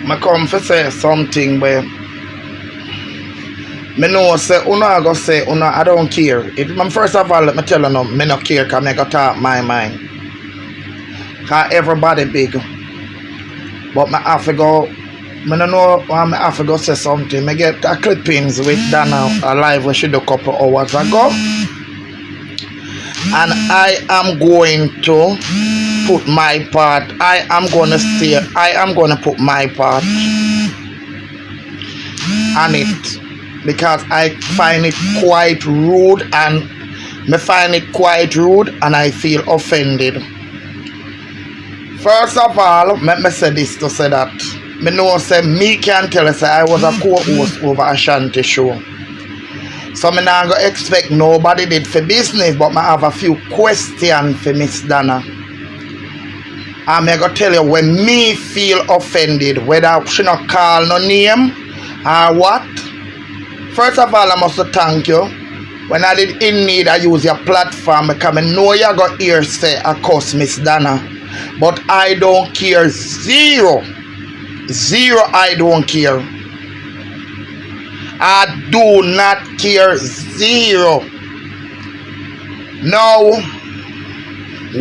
I come to say something where me know say una go say una I don't care. First of all let me tell you no, me no care because I go talk my mind. Cause everybody big. But I have to go I don't know why I have to go say something. I get a clippings with Donna live we should do a couple hours ago. And I am going to put my part. I am going to put my part on it because I find it quite rude and I feel offended. First of all, let me say this to say that me know say me can tell you say I was a co-host over Ashanti show. So I not going to expect nobody did for business, but I have a few questions for Miss Donna. I'm going to tell you when me feel offended, whether she not call no name or what. First of all, I must thank you. When I did in need, I use your platform because I know you got here say I cuss Miss Donna. But I don't care. Zero, I don't care. I do not care. Zero. Now,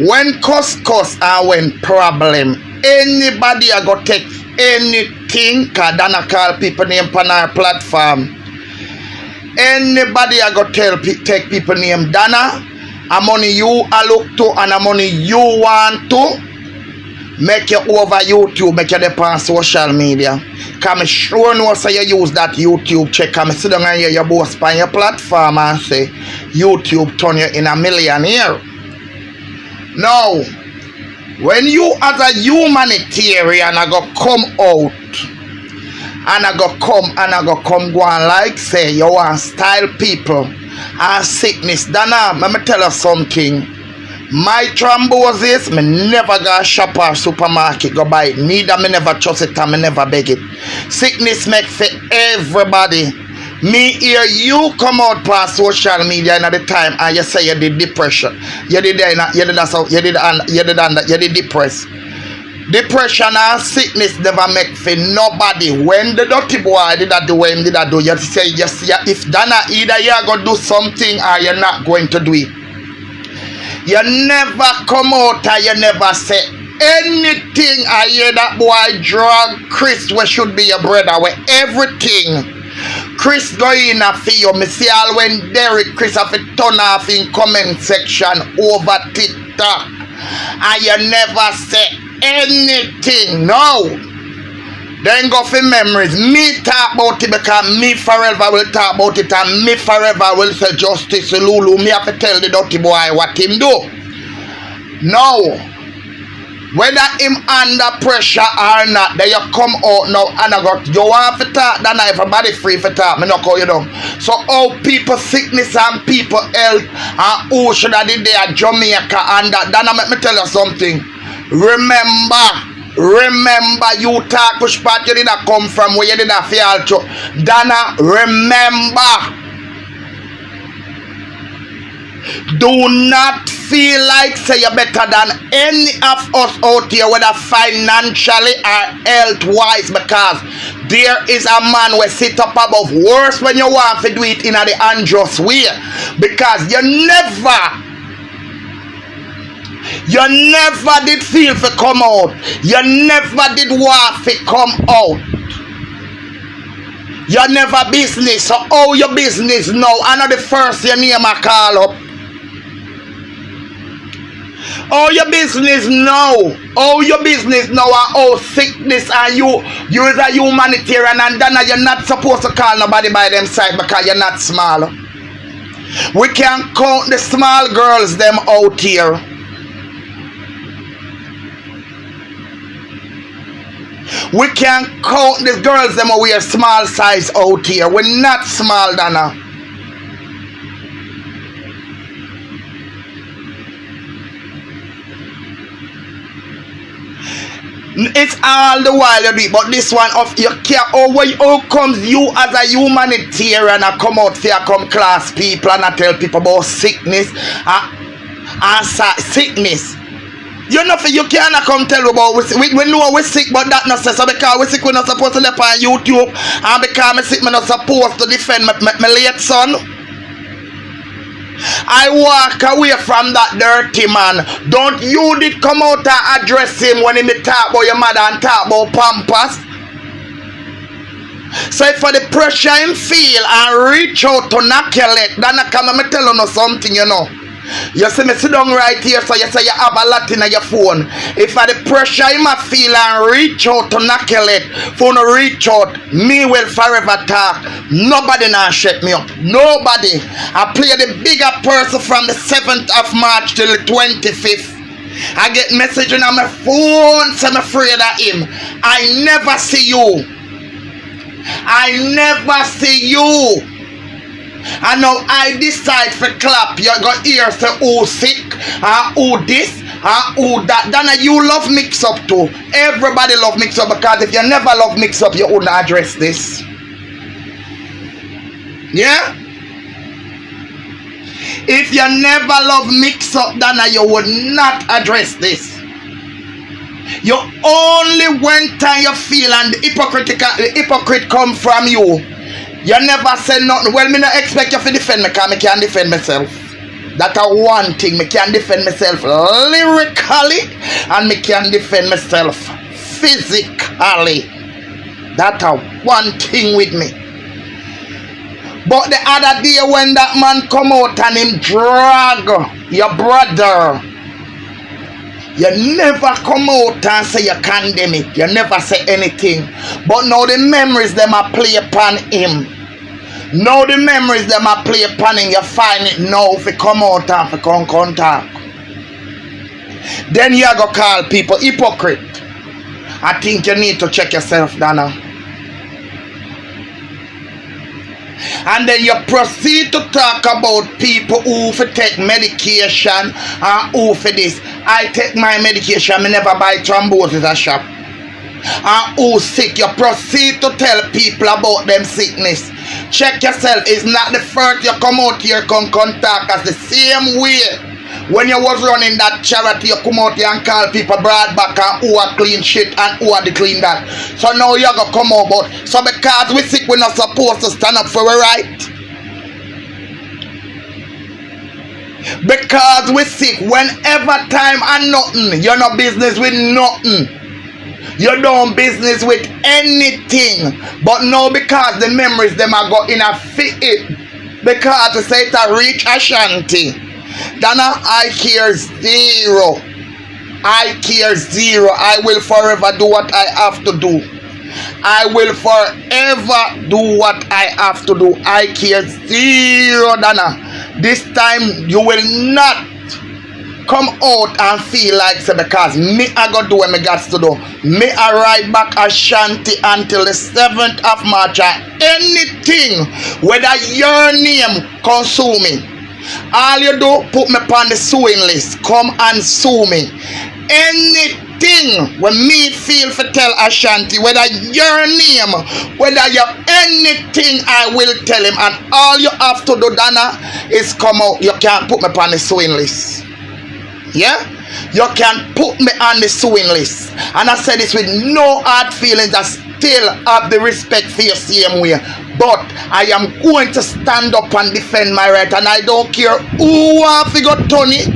when cuss and when problem, anybody I go take anything, cause Donna call people name on our platform. Anybody I go take people name Donna, I'm money you I look to and I'm money you want to. Make you over YouTube, make you depend on social media. Cause I sure know say you use that YouTube check. Cause I sit down and hear your boss on your platform and say YouTube turn you in a millionaire. Now, when you as a humanitarian I go come out and I go come go and like say you want style people and sickness. Donna, let me tell you something. My thrombosis, me never go shop or supermarket go buy it. Neither me never trust it and me never beg it. Sickness make for everybody. Me hear you come out past social media in the time and you say you did depression. You did depressed. Depression and sickness never make for nobody. When the dirty boy did that do what him did that do, you say yes, if Donna either you're gonna do something or you're not going to do it. You never come out and you never say anything. I hear that boy drug Chris, where should be your brother, where everything. Chris go in a for you. Me see all when Derek Chris have a turn off in comment section over TikTok. And you never say anything. No. Then go for memories. Me talk about it because me forever will talk about it and me forever will say Justice Lulu. Me have to tell the dirty boy what him do. No. Whether him under pressure or not, then you come out now and I got you want to talk, then everybody free for talk. Me not call you down. So all people sickness and people health and who should have did there Jamaica and that. Then I make me tell you something. Remember you talk which part you did not come from, where you did not feel to. Donna, remember. Do not feel like say you're better than any of us out here, whether financially or health wise, because there is a man who sit up above worse when you want to do it in the unjust way. Because you never did feel to come out. You never did want to come out. You never business. So all your business now, I know the first your name I call up. All your business now. All your business now are all sickness and you is a humanitarian and then you're not supposed to call nobody by them side because you're not small. We can count the small girls them out here. We can count the girls them who wear small size out here. We're not small, Donna. It's all the while you do it, but this one of you care how comes you as a humanitarian and come out here come class people and I tell people about sickness and sickness. You know, you cannot come tell about we know we sick, but that not say so because we sick we not supposed to live on YouTube, and because me sick me not supposed to defend my late son. I walk away from that dirty man. Don't you did come out and address him when he talk about your mother and talk about Pampas. So if for the pressure him feel and reach out to knock your leg, then I come and tell you something, you know. You see me sit down right here, so you say you have a lot in your phone. If for the pressure him a feel and reach out to knock your leg, for no reach out, me will forever talk. Nobody now shut me up. Nobody. I play the bigger person from the 7th of March till the 25th. I get message on my phone, so I'm afraid of him. I never see you. I never see you. And now I decide for clap. You got ears to who sick, who this, who that. Donna, you love mix up too. Everybody love mix up, because if you never love mix up, you wouldn't address this. Yeah? If you never love mix up, Donna, you would not address this. You only went and you feel and the hypocrite come from you. You never said nothing. Well, me not expect you to defend me, because I can defend myself. That's one thing. I can defend myself lyrically, and I can defend myself physically. That's one thing with me. But the other day when that man come out and him drag your brother, you never come out and say you condemn it. You never say anything. But now the memories them a play upon him. Now the memories them a play upon him. You find it now if you come out and if you come contact. Then you go call people hypocrite. I think you need to check yourself, Donna. And then you proceed to talk about people who for take medication and who for this. I take my medication, I never buy thrombosis at a shop. And who sick, you proceed to tell people about them sickness. Check yourself. It's not the first you come out here come contact us the same way. When you was running that charity, you come out here and call people broad back and who are clean shit and who are the clean that. So now you're going to come out. But so because we sick, we're not supposed to stand up for our right. Because we sick, whenever time and nothing, you're not business with nothing. You don't business with anything. But now because the memories them are got in a fit, because to say it a reach Ashanti. Donna, I care zero. I care zero. I will forever do what I have to do. I will forever do what I have to do. I care zero, Donna. This time you will not come out and feel like so, because me I go do what me got to do. Me I ride back Ashanti until the 7th of March. Anything, whether your name consume me, all you do, put me on the suing list. Come and sue me. Anything when me feel for tell Ashanti, whether your name, whether you anything, I will tell him. And all you have to do, Donna, is come out. You can't put me on the suing list. Yeah? You can put me on the suing list. And I say this with no hard feelings. I still have the respect for you same way. But I am going to stand up and defend my right. And I don't care who wants to go turn it,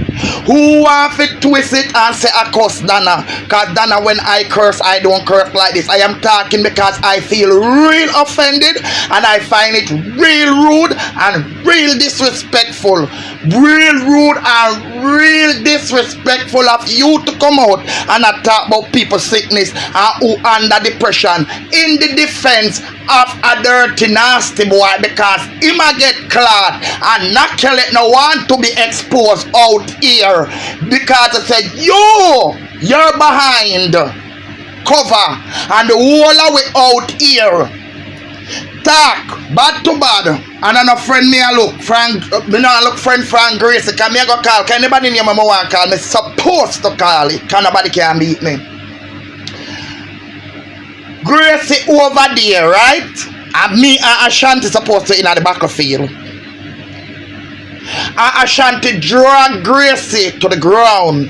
who wants to twist it and say I curse Donna. Because Donna, when I curse, I don't curse like this. I am talking because I feel real offended. And I find it real rude and real disrespectful. Real rude and real disrespectful of you to come out and talk about people's sickness and who under depression in the defense of a dirty nasty boy, because him a get clad and not let no one to be exposed out here because I said you're behind cover and the whole of it out here talk bad to bad. And I know friend me I look Frank, me not look friend Frank Grace. Can me go call? Can anybody name me want call? Me supposed to call it. Can nobody can beat me. Gracie over there, right? And me and Ashanti supposed to in at the battlefield. And Ashanti drag Gracie to the ground.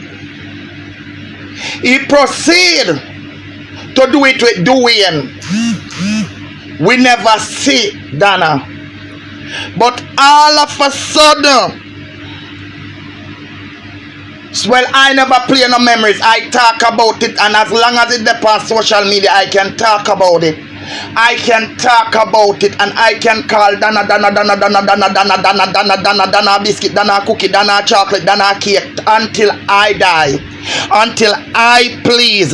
He proceed to do it with Dwayne. We never see Donna. But all of a sudden, well, I never play no memories. I talk about it, and as long as it's there on social media, I can talk about it. I can talk about it, and I can call Donna biscuit, Donna cookie, Donna chocolate, Donna cake until I die. Until I please.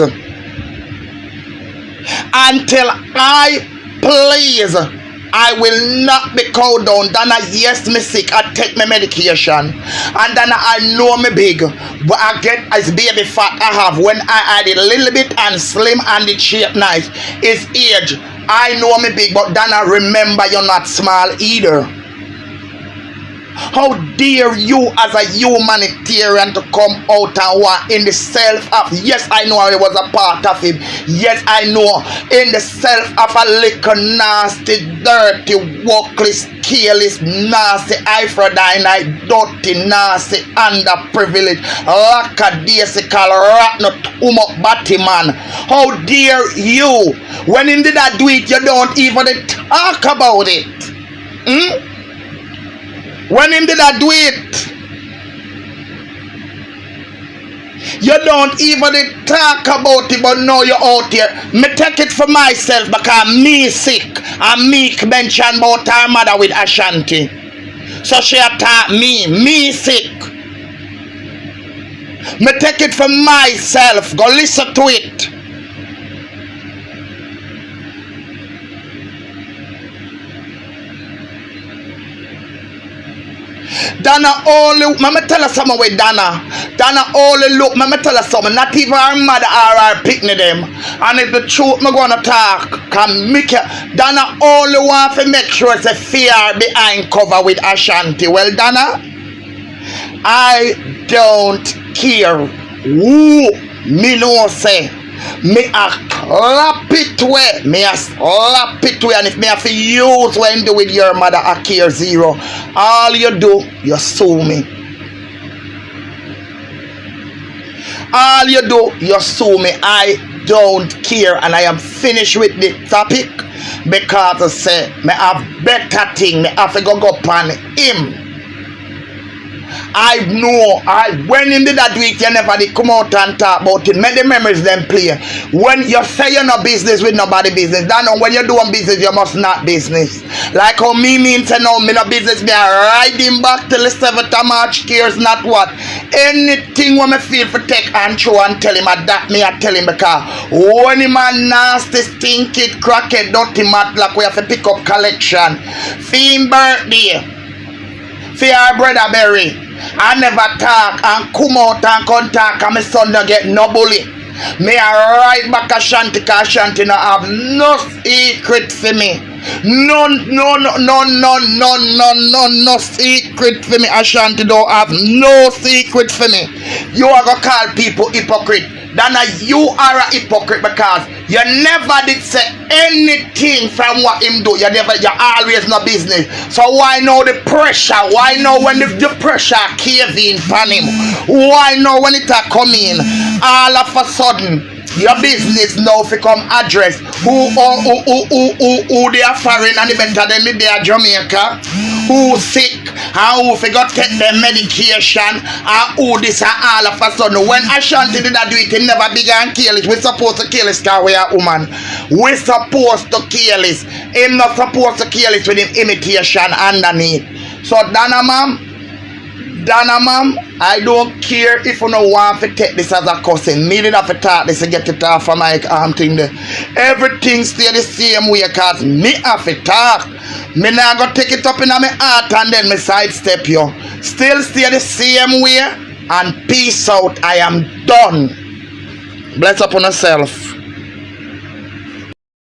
Until I please. I will not be called down. Donna, yes, me sick. I take my medication. And Donna, I know me big. But I get as baby fat I have when I add it a little bit and slim and the shape nice. It's age. I know me big, but Donna, remember you're not small either. How dare you as a humanitarian to come out and want in the self of, yes, I know I was a part of him. Yes, I know in the self of a little nasty, dirty, workless, careless, nasty, Aphrodite, dirty, nasty, underprivileged, lackadaisical, rotten, batman. How dare you? When him did that do it, you don't even talk about it. When him did I do it, you don't even talk about it, but now you're out here. Me take it for myself because me sick and me mention about her mother with Ashanti. So she attack me sick. Me take it for myself. Go listen to it. Donna only, me tell her something with Donna. Donna only look, me tell her something, not even her mother or her picnic them. And if the truth me gonna talk, can make it. Donna only want to make sure it's a fear behind cover with Ashanti. Well, Donna, I don't care who me know say. Me a clap it away. Me a slap it away. And if me have to use when do with your mother a care zero, all you do, you sue me. All you do, you sue me. I don't care. And I am finished with the topic because I say me have better thing. Me have to go up on him. I know, when him did that do it, you never did come out and talk about it. Make the memories them play. When you say you're not business with nobody business, then when you're doing business, you must not business. Like how me mean say no, me no business, me are riding back till the 7th of March, cares not what. Anything when me feel for take and show and tell him that me I tell him because when him a nasty, stinky, crackhead, dirty mat like we have to pick up collection. Theme birthday. For our brother Berry, I never talk and come out and come talk and my son don't get no bully. Me a right back Ashanti because Ashanti no have no secret for me. No secret for me. Ashanti don't have no secret for me. You are gonna call people hypocrite. Donna, you are a hypocrite because you never did say anything from what him do. You always no business. So why now the pressure? Why now when the pressure cave in upon him? Why now when it come in? All of a sudden, your business now become address. Who they are foreign and better than me they are Jamaica? Who sick and who forgot take their medication and who this and all of a sudden. When Ashanti did that do it, he never began kill it. We're supposed to kill this because we are woman. We're supposed to kill this. Him not supposed to kill it with him imitation underneath. So Donna ma'am, I don't care if you don't want to take this as a cousin. Me did have to talk this to get it off from my thing there. Everything stay the same way because me have to talk. Me not go take it up in my heart and then me sidestep you. Still stay the same way and peace out. I am done. Bless upon yourself.